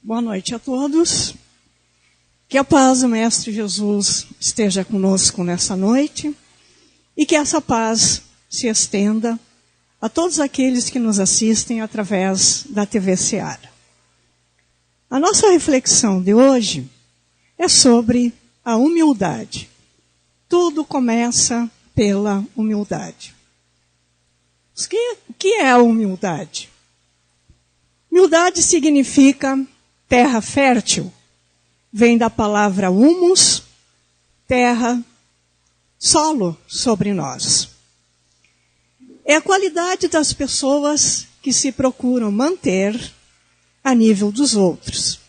Boa noite a todos. Que a paz do Mestre Jesus esteja conosco nessa noite e que essa paz se estenda a todos aqueles que nos assistem através da TV Seara. A nossa reflexão de hoje é sobre a humildade. Tudo começa pela humildade. O que é a humildade? Humildade significa terra fértil. Vem da palavra humus, terra, solo sobre nós. É a qualidade das pessoas que se procuram manter a nível dos outros.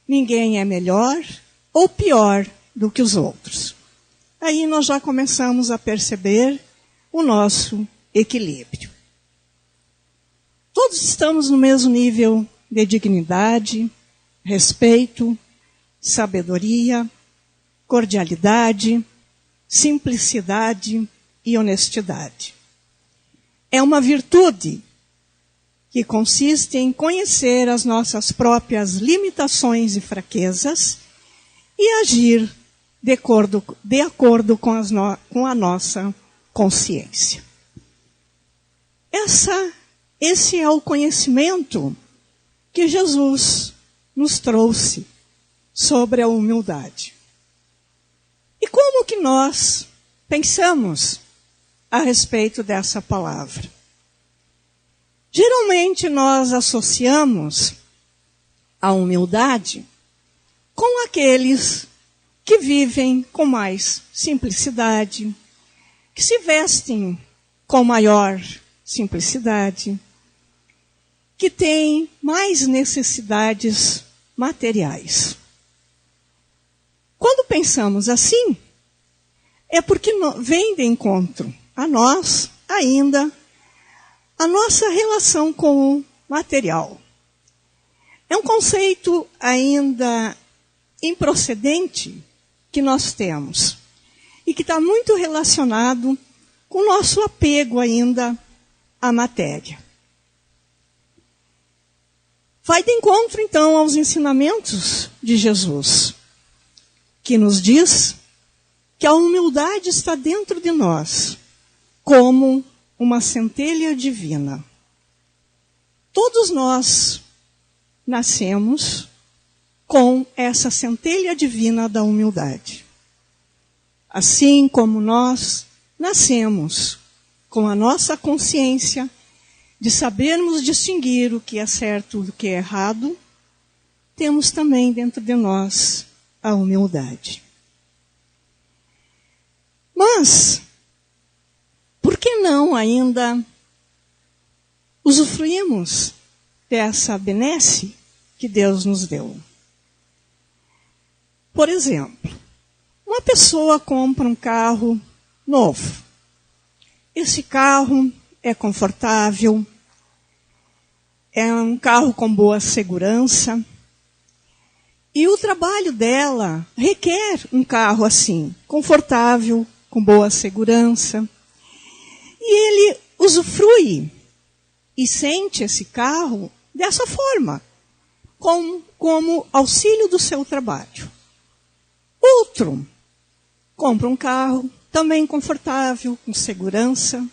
Ninguém é melhor ou pior do que os outros. Aí nós já começamos a perceber o nosso equilíbrio. Todos estamos no mesmo nível de dignidade, respeito, sabedoria, cordialidade, simplicidade e honestidade. É uma virtude que consiste em conhecer as nossas próprias limitações e fraquezas e agir de acordo com a nossa consciência. Esse é o conhecimento que Jesus nos trouxe sobre a humildade. E como que nós pensamos a respeito dessa palavra? Geralmente nós associamos a humildade com aqueles que vivem com mais simplicidade, que se vestem com maior simplicidade, que têm mais necessidades materiais. Quando pensamos assim, é porque vem de encontro a nós ainda a nossa relação com o material. É um conceito ainda improcedente que nós temos e que está muito relacionado com o nosso apego ainda à matéria. Vai de encontro, então, aos ensinamentos de Jesus, que nos diz que a humildade está dentro de nós, como uma centelha divina. Todos nós nascemos com essa centelha divina da humildade. Assim como nós nascemos com a nossa consciência de sabermos distinguir o que é certo do que é errado, temos também dentro de nós a humildade. Mas, por que não ainda usufruímos dessa benesse que Deus nos deu? Por exemplo, uma pessoa compra um carro novo. Esse carro é confortável, é um carro com boa segurança. E o trabalho dela requer um carro assim, confortável, com boa segurança. E ele usufrui e sente esse carro dessa forma, como auxílio do seu trabalho. Outro compra um carro também confortável, com segurança,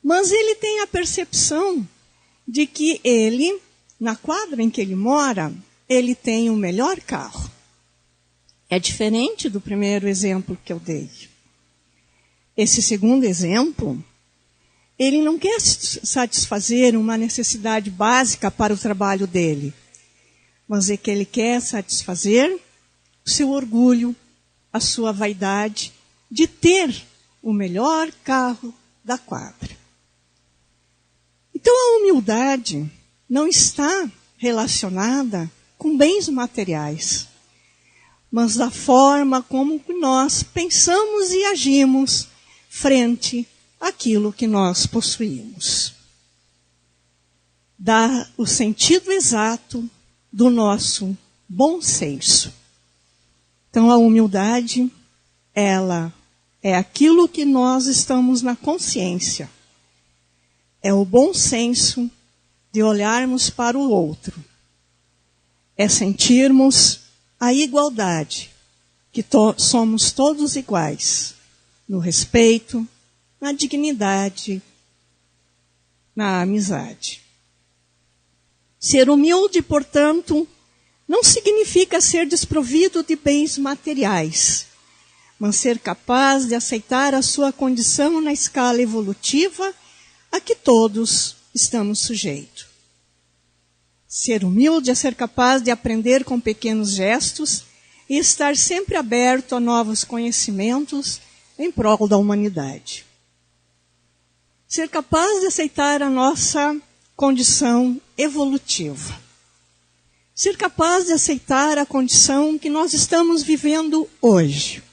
mas ele tem a percepção de que ele, na quadra em que ele mora, ele tem o melhor carro. É diferente do primeiro exemplo que eu dei. Esse segundo exemplo, ele não quer satisfazer uma necessidade básica para o trabalho dele, mas é que ele quer satisfazer o seu orgulho, a sua vaidade de ter o melhor carro da quadra. Então a humildade não está relacionada com bens materiais, mas da forma como nós pensamos e agimos frente àquilo que nós possuímos. Dá o sentido exato do nosso bom senso. Então a humildade, ela é aquilo que nós estamos na consciência. É o bom senso de olharmos para o outro é sentirmos a igualdade, que somos todos iguais, no respeito, na dignidade, na amizade. Ser humilde, portanto, não significa ser desprovido de bens materiais, mas ser capaz de aceitar a sua condição na escala evolutiva a que todos estamos sujeitos. Ser humilde é ser capaz de aprender com pequenos gestos e estar sempre aberto a novos conhecimentos em prol da humanidade. Ser capaz de aceitar a nossa condição evolutiva. Ser capaz de aceitar a condição que nós estamos vivendo hoje.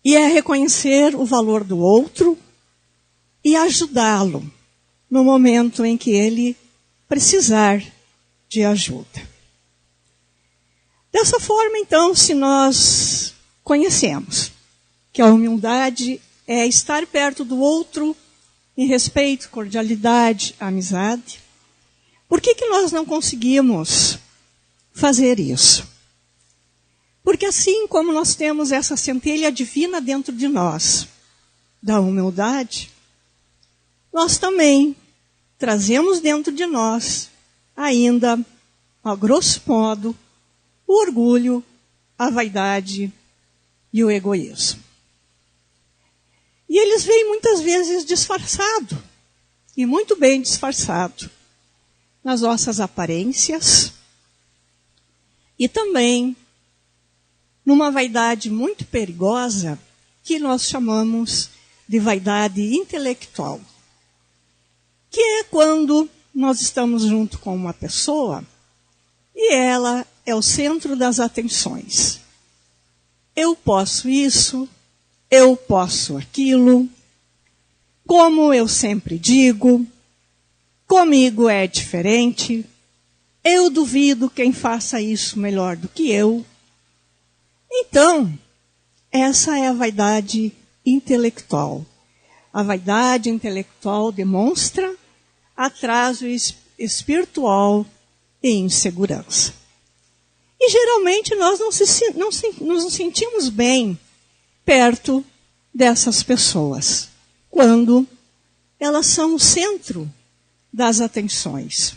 E é reconhecer o valor do outro e ajudá-lo no momento em que ele precisar de ajuda. Dessa forma, então, se nós conhecemos que a humildade é estar perto do outro em respeito, cordialidade, amizade, por que nós não conseguimos fazer isso? Porque assim como nós temos essa centelha divina dentro de nós, da humildade, nós também trazemos dentro de nós ainda, a grosso modo, o orgulho, a vaidade e o egoísmo. E eles vêm muitas vezes disfarçado, e muito bem disfarçado, nas nossas aparências e também numa vaidade muito perigosa que nós chamamos de vaidade intelectual. Que é quando nós estamos junto com uma pessoa e ela é o centro das atenções. Eu posso isso, eu posso aquilo, como eu sempre digo, comigo é diferente, eu duvido quem faça isso melhor do que eu. Então, essa é a vaidade intelectual. A vaidade intelectual demonstra atraso espiritual e insegurança. E geralmente nós não nos sentimos bem perto dessas pessoas, quando elas são o centro das atenções.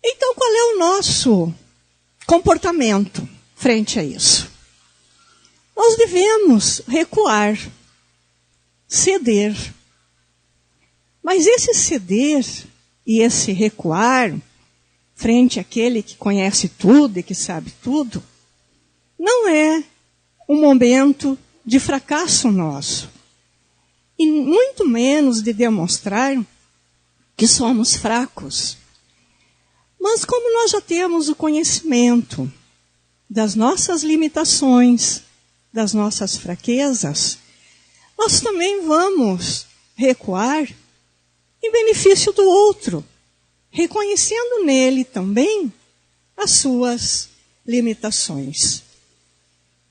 Então, qual é o nosso comportamento frente a isso? Nós devemos recuar, ceder. Mas esse ceder e esse recuar frente àquele que conhece tudo e que sabe tudo, não é um momento de fracasso nosso. E muito menos de demonstrar que somos fracos. Mas como nós já temos o conhecimento das nossas limitações, das nossas fraquezas, nós também vamos recuar em benefício do outro, reconhecendo nele também as suas limitações.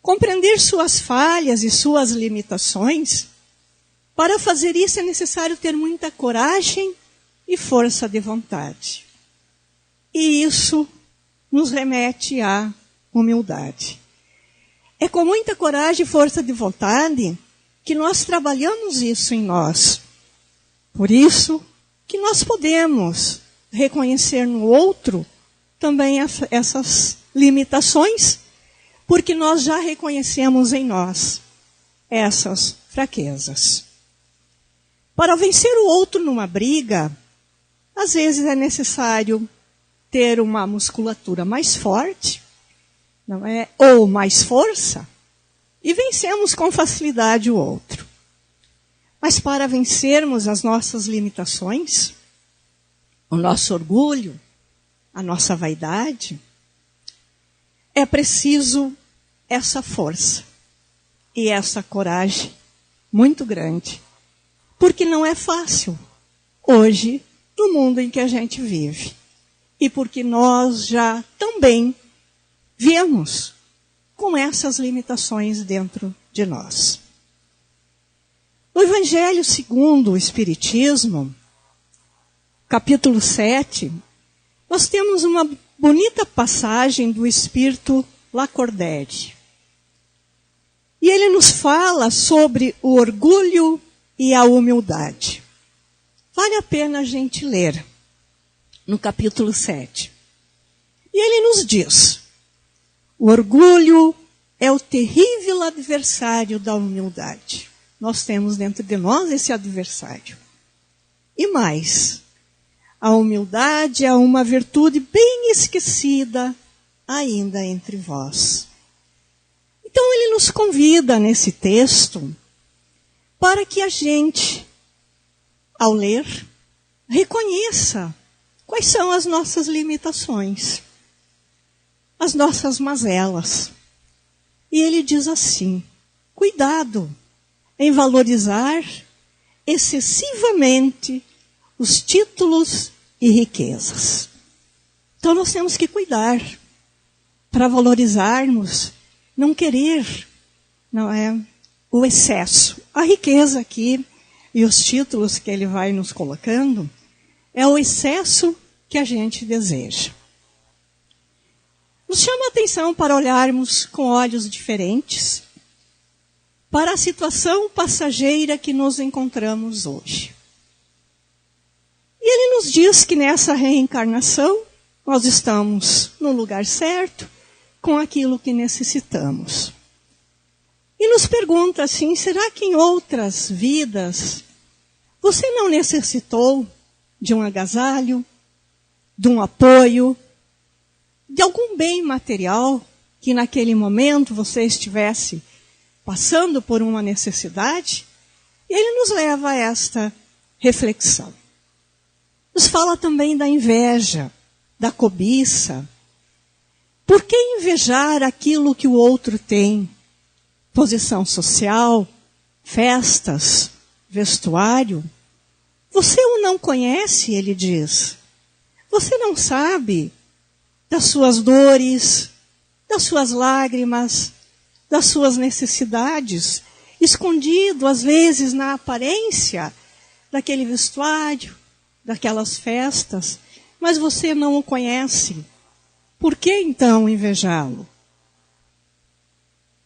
Compreender suas falhas e suas limitações, para fazer isso é necessário ter muita coragem e força de vontade. E isso nos remete à humildade. É com muita coragem e força de vontade que nós trabalhamos isso em nós. Por isso que nós podemos reconhecer no outro também essas limitações, porque nós já reconhecemos em nós essas fraquezas. Para vencer o outro numa briga, às vezes é necessário ter uma musculatura mais forte, não é? Ou mais força, e vencemos com facilidade o outro. Mas para vencermos as nossas limitações, o nosso orgulho, a nossa vaidade, é preciso essa força e essa coragem muito grande. Porque não é fácil hoje, no mundo em que a gente vive. E porque nós já também viemos com essas limitações dentro de nós. No Evangelho segundo o Espiritismo, capítulo 7, nós temos uma bonita passagem do Espírito Lacordaire. E ele nos fala sobre o orgulho e a humildade. Vale a pena a gente ler no capítulo 7. E ele nos diz: o orgulho é o terrível adversário da humildade. Nós temos dentro de nós esse adversário. E mais, a humildade é uma virtude bem esquecida ainda entre vós. Então ele nos convida nesse texto para que a gente, ao ler, reconheça quais são as nossas limitações, as nossas mazelas. E ele diz assim: cuidado em valorizar excessivamente os títulos e riquezas. Então nós temos que cuidar para valorizarmos, não querer, não é, o excesso. A riqueza aqui e os títulos que ele vai nos colocando é o excesso que a gente deseja. Nos chama a atenção para olharmos com olhos diferentes para a situação passageira que nos encontramos hoje. E ele nos diz que nessa reencarnação nós estamos no lugar certo, com aquilo que necessitamos. E nos pergunta assim: será que em outras vidas você não necessitou de um agasalho, de um apoio, de algum bem material que naquele momento você estivesse passando por uma necessidade? E ele nos leva a esta reflexão. Nos fala também da inveja, da cobiça. Por que invejar aquilo que o outro tem? Posição social, festas, vestuário. Você o não conhece, ele diz. Você não sabe das suas dores, das suas lágrimas, das suas necessidades, escondido às vezes na aparência daquele vestuário, daquelas festas, mas você não o conhece. Por que então invejá-lo?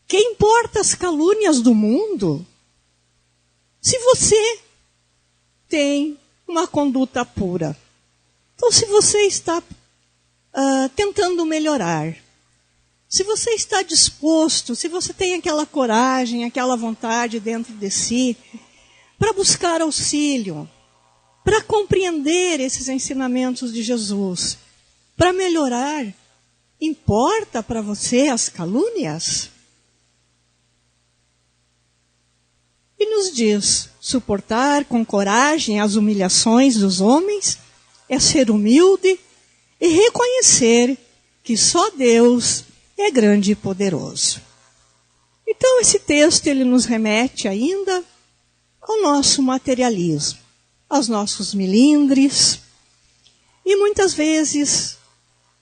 Que importa as calúnias do mundo se você tem uma conduta pura? Então, se você está tentando melhorar, se você está disposto, se você tem aquela coragem, aquela vontade dentro de si, para buscar auxílio, para compreender esses ensinamentos de Jesus, para melhorar, importa para você as calúnias? E nos diz: suportar com coragem as humilhações dos homens é ser humilde e reconhecer que só Deus é grande e poderoso. Então esse texto ele nos remete ainda ao nosso materialismo, aos nossos milindres e muitas vezes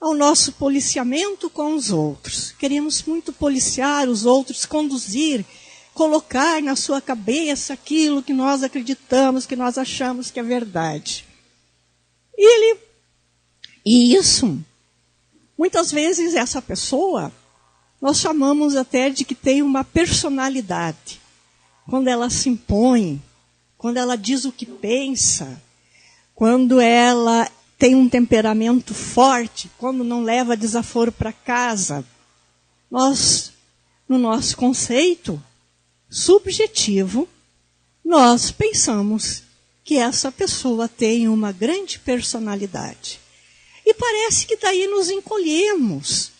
ao nosso policiamento com os outros. Queremos muito policiar os outros, conduzir, colocar na sua cabeça aquilo que nós acreditamos, que nós achamos que é verdade. E isso, muitas vezes essa pessoa, nós chamamos até de que tem uma personalidade. Quando ela se impõe, quando ela diz o que pensa, quando ela tem um temperamento forte, quando não leva desaforo para casa. Nós, no nosso conceito subjetivo, nós pensamos que essa pessoa tem uma grande personalidade. E parece que daí nos encolhemos,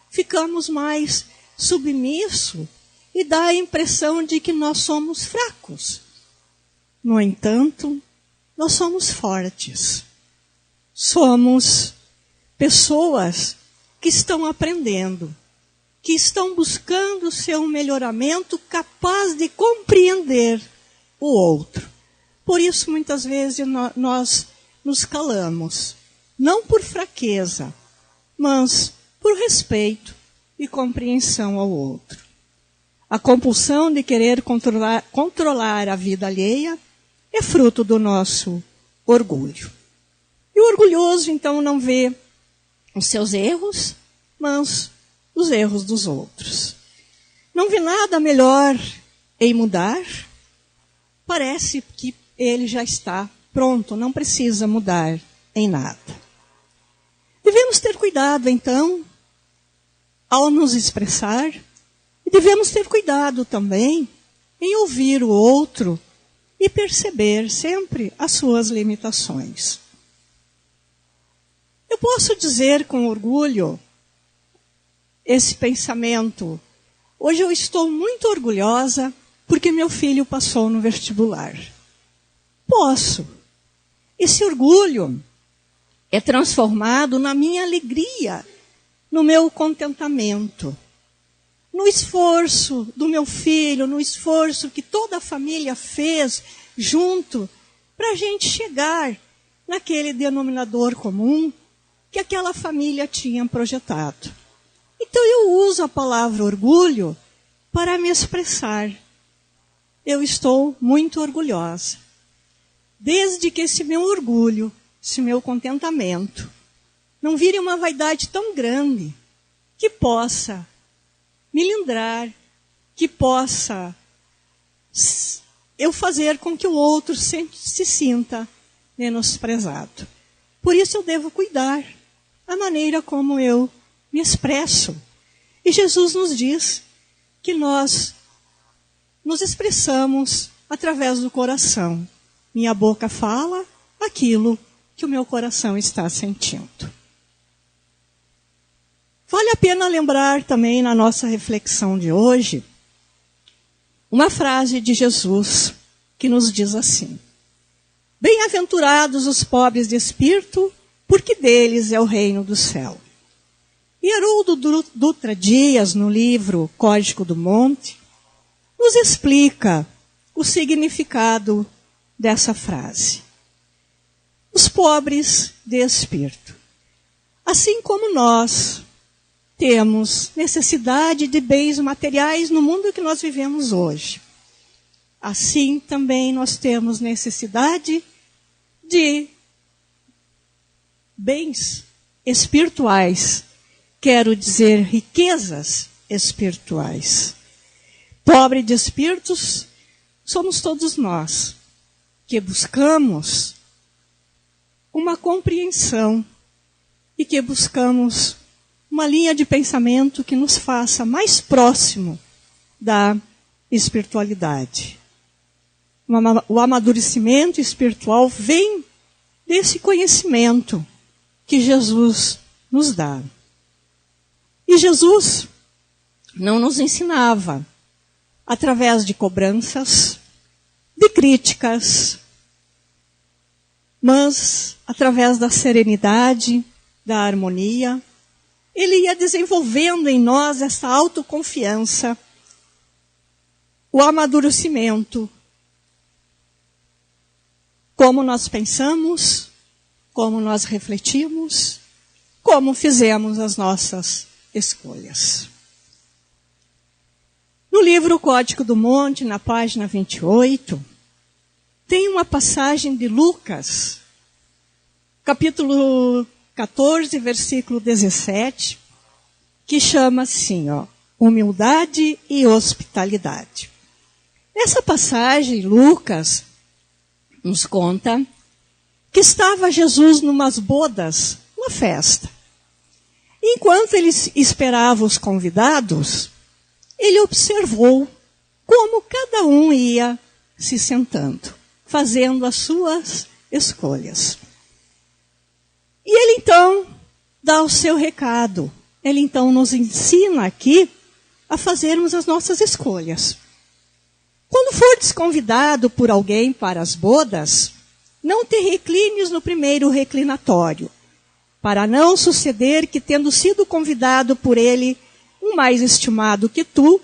ficamos mais submissos e dá a impressão de que nós somos fracos. No entanto, nós somos fortes. Somos pessoas que estão aprendendo, que estão buscando o seu melhoramento, capaz de compreender o outro. Por isso, muitas vezes, nós nos calamos. Não por fraqueza, mas por respeito e compreensão ao outro. A compulsão de querer controlar a vida alheia é fruto do nosso orgulho. E o orgulhoso, então, não vê os seus erros, mas os erros dos outros. Não vê nada melhor em mudar. Parece que ele já está pronto, não precisa mudar em nada. Devemos ter cuidado, então, ao nos expressar, e devemos ter cuidado também em ouvir o outro e perceber sempre as suas limitações. Eu posso dizer com orgulho esse pensamento. Hoje eu estou muito orgulhosa porque meu filho passou no vestibular. Posso. Esse orgulho é transformado na minha alegria, no meu contentamento, no esforço do meu filho, no esforço que toda a família fez junto para a gente chegar naquele denominador comum que aquela família tinha projetado. Então eu uso a palavra orgulho para me expressar. Eu estou muito orgulhosa. Desde que esse meu orgulho, esse meu contentamento, não vire uma vaidade tão grande que possa me lindrar, que possa eu fazer com que o outro sempre se sinta menosprezado. Por isso eu devo cuidar a maneira como eu me expresso. E Jesus nos diz que nós nos expressamos através do coração. Minha boca fala aquilo que o meu coração está sentindo. Vale a pena lembrar também na nossa reflexão de hoje uma frase de Jesus que nos diz assim: bem-aventurados os pobres de espírito, porque deles é o reino do céu. E Haroldo Dutra Dias, no livro Código do Monte, nos explica o significado dessa frase. Os pobres de espírito. Assim como nós temos necessidade de bens materiais no mundo que nós vivemos hoje, assim também nós temos necessidade de bens espirituais, quero dizer riquezas espirituais. Pobre de espíritos somos todos nós, que buscamos uma compreensão e que buscamos uma linha de pensamento que nos faça mais próximo da espiritualidade. O amadurecimento espiritual vem desse conhecimento que Jesus nos dá. E Jesus não nos ensinava através de cobranças, de críticas, mas através da serenidade, da harmonia. Ele ia desenvolvendo em nós essa autoconfiança, o amadurecimento. Como nós pensamos, como nós refletimos, como fizemos as nossas escolhas. No livro Código do Monte, na página 28, tem uma passagem de Lucas, capítulo 14, versículo 17, que chama assim, humildade e hospitalidade. Nessa passagem, Lucas nos conta que estava Jesus numas bodas, uma festa. Enquanto ele esperava os convidados, ele observou como cada um ia se sentando, fazendo as suas escolhas. E ele então dá o seu recado. Ele então nos ensina aqui a fazermos as nossas escolhas. Quando fordes convidado por alguém para as bodas, não te reclines no primeiro reclinatório, para não suceder que, tendo sido convidado por ele, um mais estimado que tu,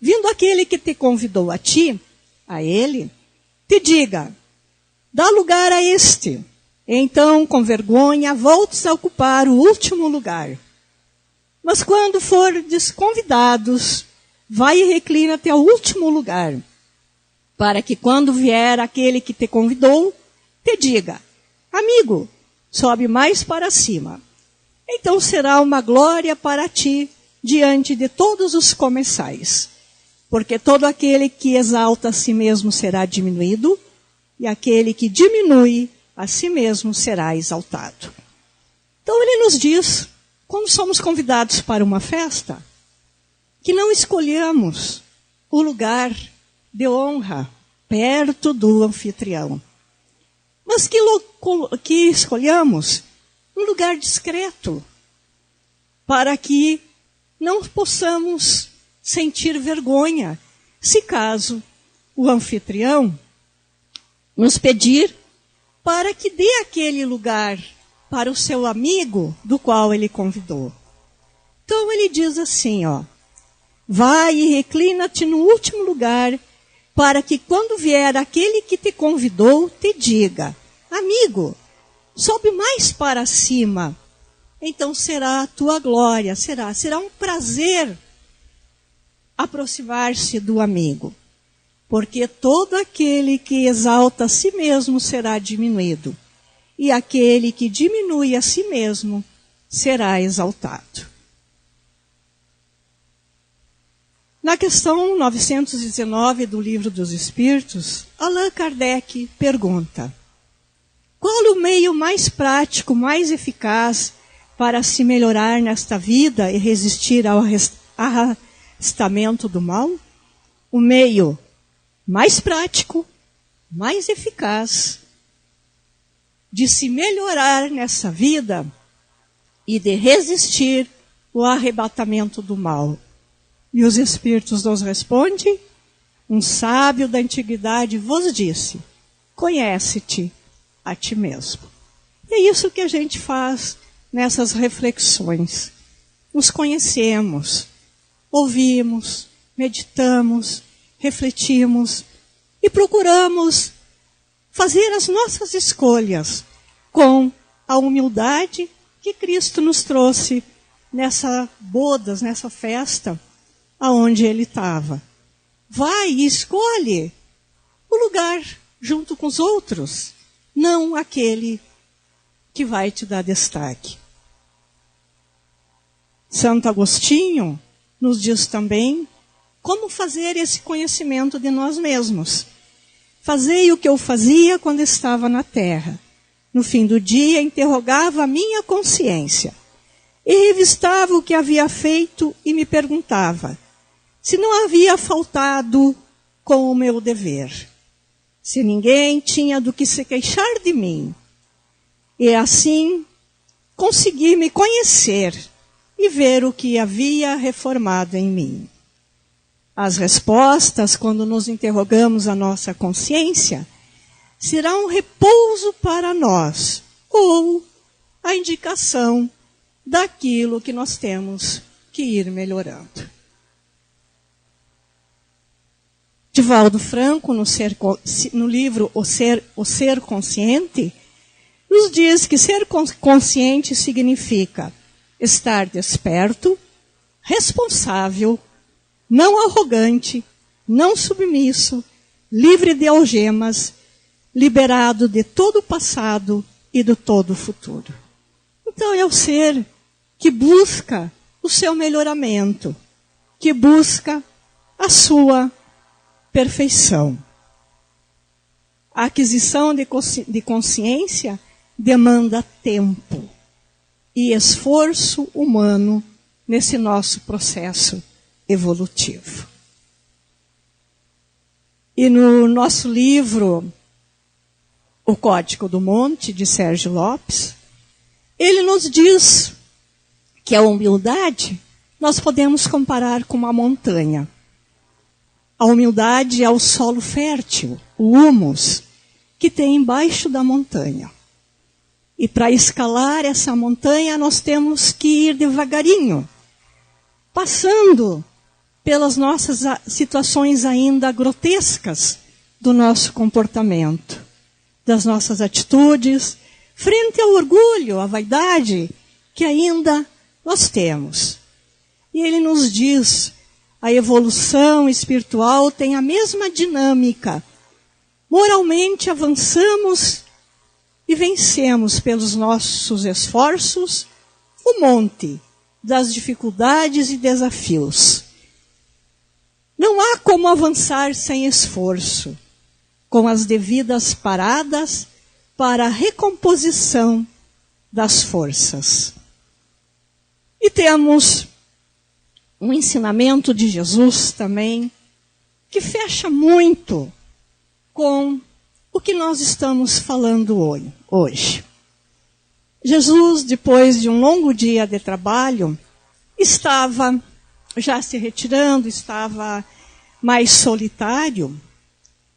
vindo aquele que te convidou a ti, a ele, te diga, dá lugar a este. Então, com vergonha, voltes a ocupar o último lugar. Mas quando fordes convidados, vai e reclina-te ao último lugar, para que quando vier aquele que te convidou, te diga, amigo, sobe mais para cima. Então será uma glória para ti diante de todos os comensais. Porque todo aquele que exalta a si mesmo será diminuído, e aquele que diminui a si mesmo será exaltado. Então ele nos diz, quando somos convidados para uma festa, que não escolhamos o lugar de honra perto do anfitrião, mas que escolhamos um lugar discreto, para que não possamos sentir vergonha, se caso o anfitrião nos pedir para que dê aquele lugar para o seu amigo do qual ele convidou. Então ele diz assim, vai e reclina-te no último lugar, para que quando vier aquele que te convidou, te diga, amigo, sobe mais para cima. Então será a tua glória, será um prazer aproximar-se do amigo. Porque todo aquele que exalta a si mesmo será diminuído, e aquele que diminui a si mesmo será exaltado. Na questão 919 do Livro dos Espíritos, Allan Kardec pergunta, qual o meio mais prático, mais eficaz para se melhorar nesta vida e resistir ao arrastamento do mal? O meio mais prático, mais eficaz de se melhorar nessa vida e de resistir ao arrebatamento do mal. E os Espíritos nos respondem, um sábio da antiguidade vos disse, conhece-te a ti mesmo. E é isso que a gente faz nessas reflexões. Nos conhecemos, ouvimos, meditamos, refletimos e procuramos fazer as nossas escolhas com a humildade que Cristo nos trouxe nessa bodas, nessa festa, aonde ele estava. Vai e escolhe o lugar junto com os outros, não aquele que vai te dar destaque. Santo Agostinho nos diz também como fazer esse conhecimento de nós mesmos. Fazei o que eu fazia quando estava na terra. No fim do dia, interrogava a minha consciência e revistava o que havia feito e me perguntava se não havia faltado com o meu dever, se ninguém tinha do que se queixar de mim. E assim consegui me conhecer e ver o que havia reformado em mim. As respostas, quando nos interrogamos a nossa consciência, serão um repouso para nós, ou a indicação daquilo que nós temos que ir melhorando. Divaldo Franco, no livro O Ser Consciente, nos diz que ser consciente significa estar desperto, responsável, não arrogante, não submisso, livre de algemas, liberado de todo o passado e do todo o futuro. Então é o ser que busca o seu melhoramento, que busca a sua perfeição. A aquisição de consciência demanda tempo e esforço humano nesse nosso processo evolutivo. E no nosso livro, O Código do Monte, de Sérgio Lopes, ele nos diz que a humildade nós podemos comparar com uma montanha. A humildade é o solo fértil, o humus, que tem embaixo da montanha. E para escalar essa montanha, nós temos que ir devagarinho, passando pelas nossas situações ainda grotescas do nosso comportamento, das nossas atitudes, frente ao orgulho, à vaidade que ainda nós temos. E ele nos diz, a evolução espiritual tem a mesma dinâmica. Moralmente avançamos e vencemos pelos nossos esforços o monte das dificuldades e desafios. Não há como avançar sem esforço, com as devidas paradas para a recomposição das forças. E temos um ensinamento de Jesus também, que fecha muito com o que nós estamos falando hoje. Jesus, depois de um longo dia de trabalho, estava já se retirando, estava mais solitário,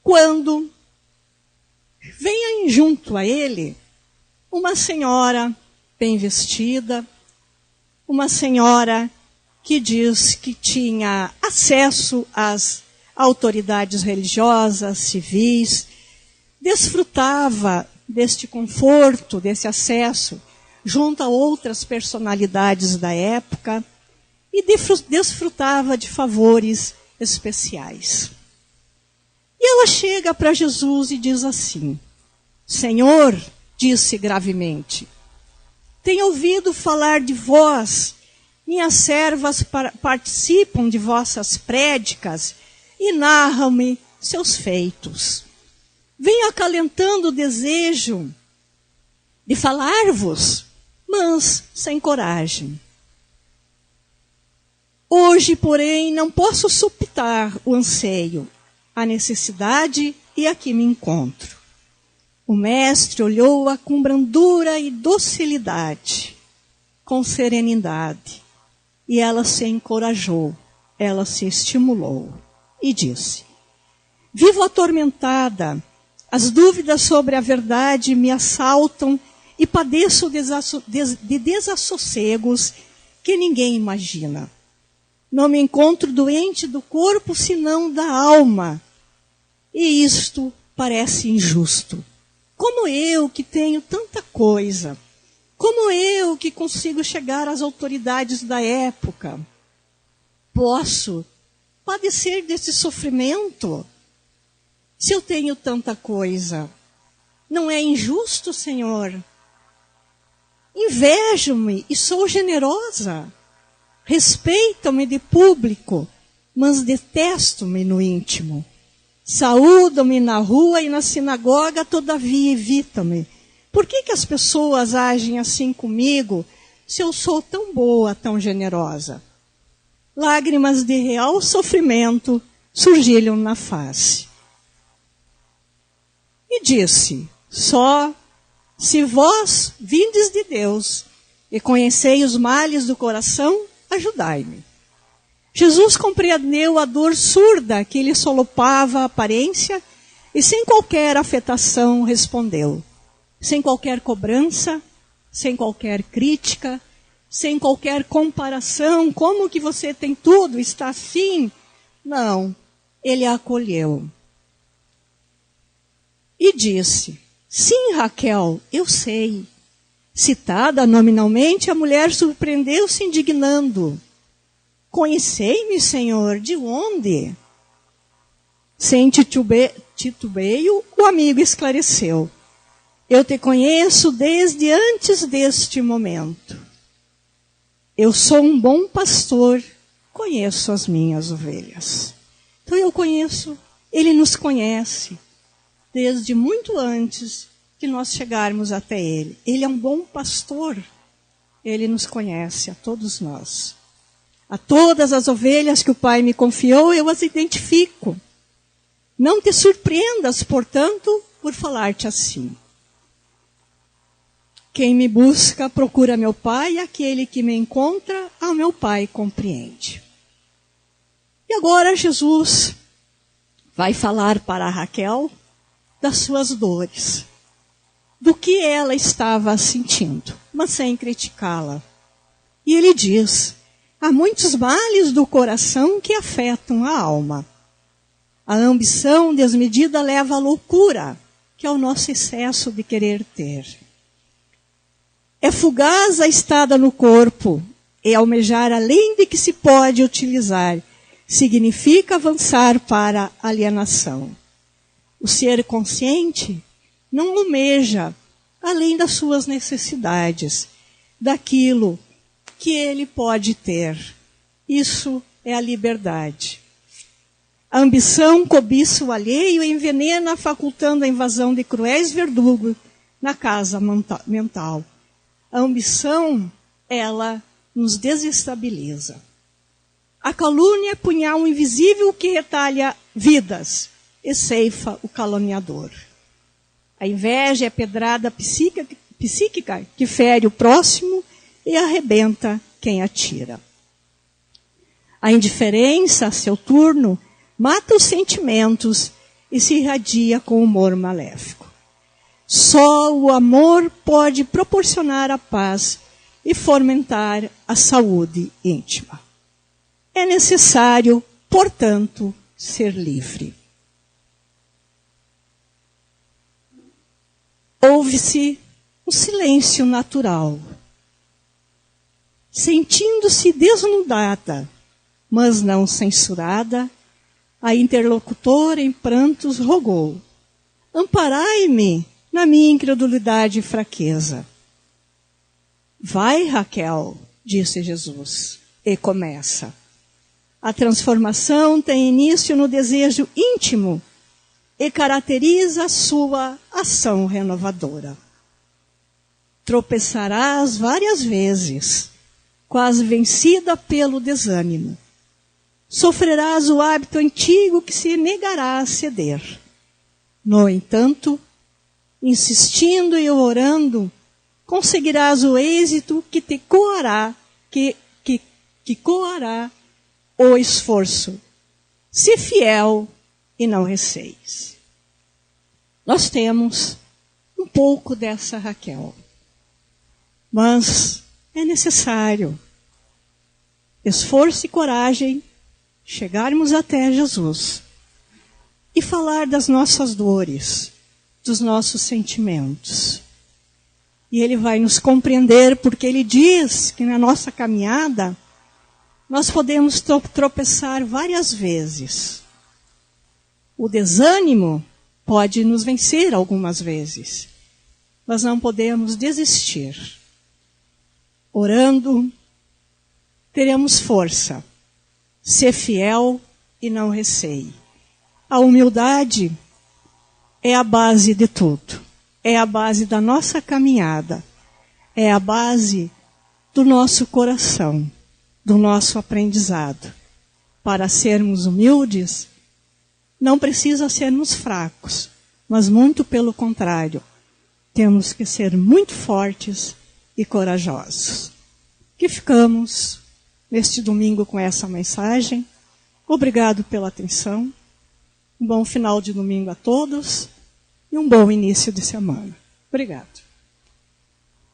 quando vem junto a ele uma senhora bem vestida, uma senhora que diz que tinha acesso às autoridades religiosas, civis, desfrutava deste conforto, desse acesso, junto a outras personalidades da época, e desfrutava de favores especiais. E ela chega para Jesus e diz assim: Senhor, disse gravemente, tenho ouvido falar de vós, minhas servas participam de vossas prédicas e narram-me seus feitos. Venho acalentando o desejo de falar-vos, mas sem coragem. Hoje, porém, não posso suportar o anseio, a necessidade, e aqui me encontro. O mestre olhou-a com brandura e docilidade, com serenidade, e ela se encorajou, ela se estimulou e disse: vivo atormentada, as dúvidas sobre a verdade me assaltam e padeço de desassossegos que ninguém imagina. Não me encontro doente do corpo, senão da alma. E isto parece injusto. Como eu, que tenho tanta coisa, como eu, que consigo chegar às autoridades da época, posso padecer desse sofrimento? Se eu tenho tanta coisa, não é injusto, Senhor? Invejo-me e sou generosa. Respeito-me de público, mas detesto-me no íntimo. Saúdo-me na rua e na sinagoga, todavia evito-me. Por que as pessoas agem assim comigo, se eu sou tão boa, tão generosa? Lágrimas de real sofrimento surgiram na face. E disse: só se vós vindes de Deus e conhecei os males do coração, ajudai-me. Jesus compreendeu a dor surda que lhe solopava a aparência e sem qualquer afetação respondeu. Sem qualquer cobrança, sem qualquer crítica, sem qualquer comparação. Como que você tem tudo, está assim? Não, ele a acolheu. E disse: sim, Raquel, eu sei. Citada nominalmente, a mulher surpreendeu-se indignando. Conhecei-me, Senhor, de onde? Sem titubeio, o amigo esclareceu. Eu te conheço desde antes deste momento. Eu sou um bom pastor, conheço as minhas ovelhas. Então eu conheço, ele nos conhece, desde muito antes que nós chegarmos até ele. Ele é um bom pastor, ele nos conhece, a todos nós. A todas as ovelhas que o Pai me confiou, eu as identifico. Não te surpreendas, portanto, por falar-te assim. Quem me busca, procura meu Pai, e aquele que me encontra, ao meu Pai compreende. E agora Jesus vai falar para Raquel das suas dores, do que ela estava sentindo, mas sem criticá-la. E ele diz: há muitos males do coração que afetam a alma. A ambição desmedida leva à loucura, que é o nosso excesso de querer ter. É fugaz a estada no corpo, e almejar além de que se pode utilizar. significa avançar para a alienação. O ser consciente não almeja além das suas necessidades, daquilo que ele pode ter. Isso é a liberdade. A ambição cobiça o alheio e envenena, facultando a invasão de cruéis verdugos na casa mental. A ambição, ela nos desestabiliza. A calúnia é punhal invisível que retalha vidas e ceifa o caluniador. A inveja é pedrada psíquica que fere o próximo e arrebenta quem atira. A indiferença, a seu turno, mata os sentimentos e se irradia com humor maléfico. Só o amor pode proporcionar a paz e fomentar a saúde íntima. É necessário, portanto, ser livre. Ouve-se um silêncio natural. Sentindo-se desnudada, mas não censurada, a interlocutora em prantos rogou: amparai-me na minha incredulidade e fraqueza. Vai, Raquel, disse Jesus, e começa. A transformação tem início no desejo íntimo e caracteriza a sua ação renovadora. Tropeçarás várias vezes, quase vencida pelo desânimo. Sofrerás o hábito antigo que se negará a ceder. No entanto, insistindo e orando, conseguirás o êxito que te coará, que coará o esforço. Se fiel e não receis. Nós temos um pouco dessa Raquel. Mas é necessário esforço e coragem chegarmos até Jesus e falar das nossas dores, dos nossos sentimentos. E Ele vai nos compreender, porque Ele diz que na nossa caminhada nós podemos tropeçar várias vezes. O desânimo pode nos vencer algumas vezes, mas não podemos desistir. Orando, teremos força. Ser fiel e não receie. A humildade é a base de tudo. É a base da nossa caminhada. É a base do nosso coração, do nosso aprendizado. Para sermos humildes, não precisa sermos fracos, mas muito pelo contrário. Temos que ser muito fortes e corajosos. Que ficamos neste domingo com essa mensagem. Obrigado pela atenção. Um bom final de domingo a todos e um bom início de semana. Obrigado.